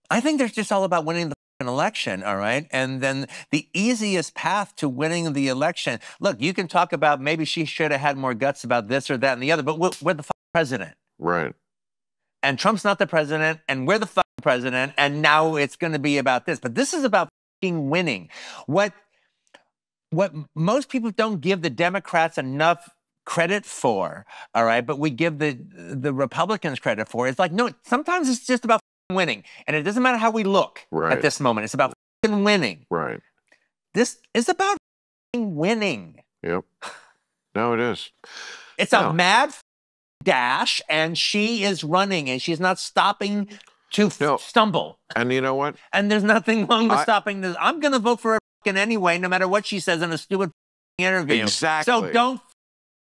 I think they're just all about winning the election, all right? And then the easiest path to winning the election, look, you can talk about maybe she should have had more guts about this or that and the other, but we're the president. Right. And Trump's not the president, and we're the president, and now it's going to be about this. But this is about winning. What most people don't give the Democrats enough credit for, all right, but we give the Republicans credit for, it's like, no, sometimes it's just about winning. And it doesn't matter how we look at this moment. It's about winning. Right. This is about winning. Yep. No, it is. It's a mad dash, and she is running, and she's not stopping to stumble. And you know what? And there's nothing wrong with stopping this. I'm going to vote for her anyway, no matter what she says in a stupid interview. Exactly. So don't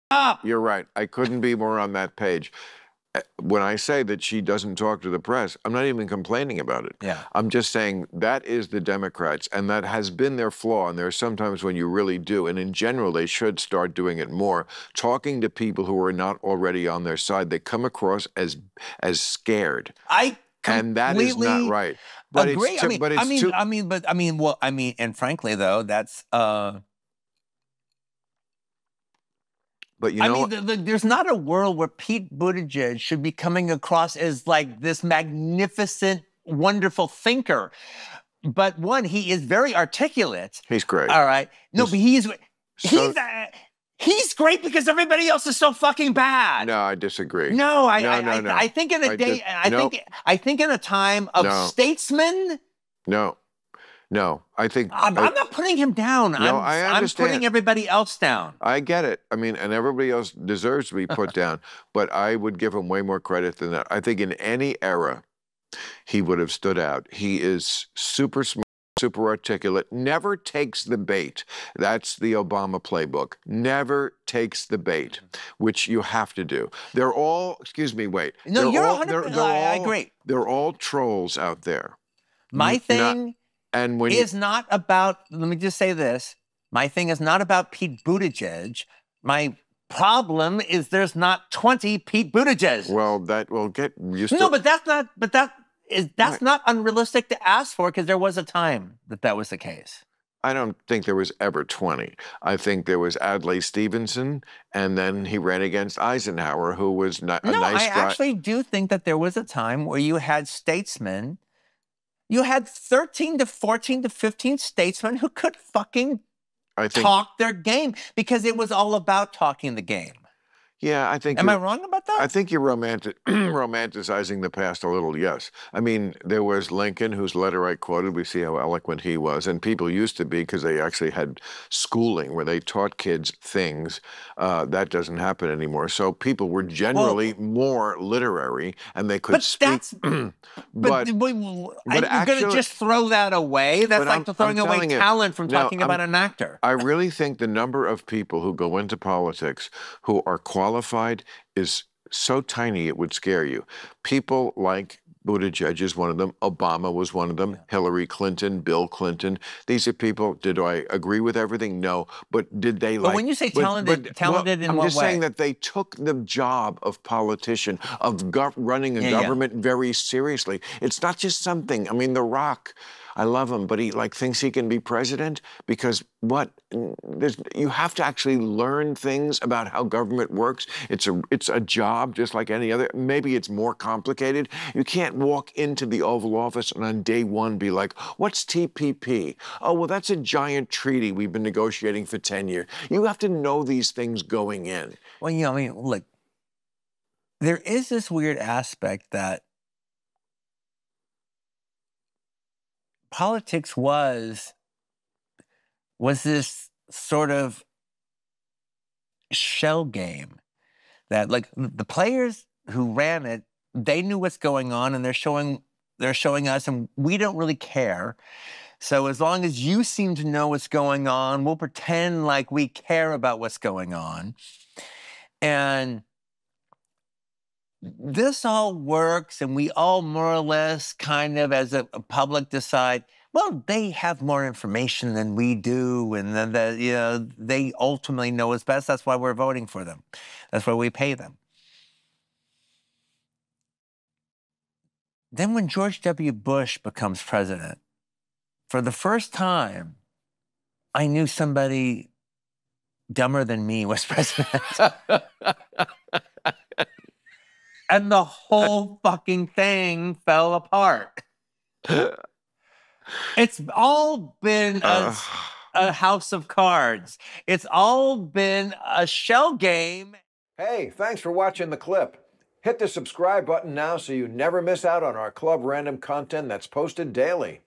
up. You're right. I couldn't be more on that page. When I say that she doesn't talk to the press, I'm not even complaining about it. Yeah. I'm just saying that is the Democrats, and that has been their flaw. And there are sometimes when you really do, and in general, they should start doing it more. Talking to people who are not already on their side, they come across as scared. And that is not right. But agree. And frankly, though, that's. But you know, there's not a world where Pete Buttigieg should be coming across as like this magnificent, wonderful thinker. But one, he is very articulate. He's great. All right. No, but he's great because everybody else is so fucking bad. No, I disagree. No, I think in a day, I think in a time of statesmen. No, I think... I'm not putting him down. No, I understand. I'm putting everybody else down. I get it. I mean, and everybody else deserves to be put down, but I would give him way more credit than that. I think in any era, he would have stood out. He is super smart, super articulate, never takes the bait. That's the Obama playbook. Never takes the bait, which you have to do. They're all, excuse me, wait. No, you're 100%, I agree. They're all trolls out there. My thing... And when is not about, let me just say this, my thing is not about Pete Buttigieg. My problem is there's not 20 Pete Buttigieg. Well, that will get used to. No, but that's not unrealistic to ask for, because there was a time that was the case. I don't think there was ever 20. I think there was Adlai Stevenson, and then he ran against Eisenhower, who was not a nice guy. I actually do think that there was a time where you had statesmen. You had 13 to 14 to 15 statesmen who could fucking talk their game, because it was all about talking the game. Yeah, I think... Am I wrong about that? I think you're romanticizing the past a little, yes. I mean, there was Lincoln, whose letter I quoted. We see how eloquent he was. And people used to be, because they actually had schooling where they taught kids things. That doesn't happen anymore. So people were generally more literary, and they could speak. But you're going to just throw that away? That's like throwing away talent from talking about an actor. I really think the number of people who go into politics who are qualified is so tiny it would scare you. People like Buttigieg is one of them. Obama was one of them. Hillary Clinton, Bill Clinton. These are people. Did I agree with everything? No. But did they like... But when you say talented, talented in what way? I'm just saying that they took the job of politician, of running a government very seriously. It's not just something. I mean, The Rock... I love him, but he thinks he can be president because you have to actually learn things about how government works. It's a job just like any other. Maybe it's more complicated. You can't walk into the Oval Office and on day one be like, what's TPP? Oh, well, that's a giant treaty we've been negotiating for 10 years. You have to know these things going in. Well, I mean, look, there is this weird aspect that politics was this sort of shell game that, like, the players who ran it, they knew what's going on, and they're showing us, and we don't really care. So as long as you seem to know what's going on, we'll pretend like we care about what's going on. And this all works, and we all more or less kind of, as a public, decide, well, they have more information than we do, and then they ultimately know what's best. That's why we're voting for them. That's why we pay them. Then when George W. Bush becomes president, for the first time, I knew somebody dumber than me was president. And the whole fucking thing fell apart. It's all been a house of cards. It's all been a shell game. Hey, thanks for watching the clip. Hit the subscribe button now so you never miss out on our Club Random content that's posted daily.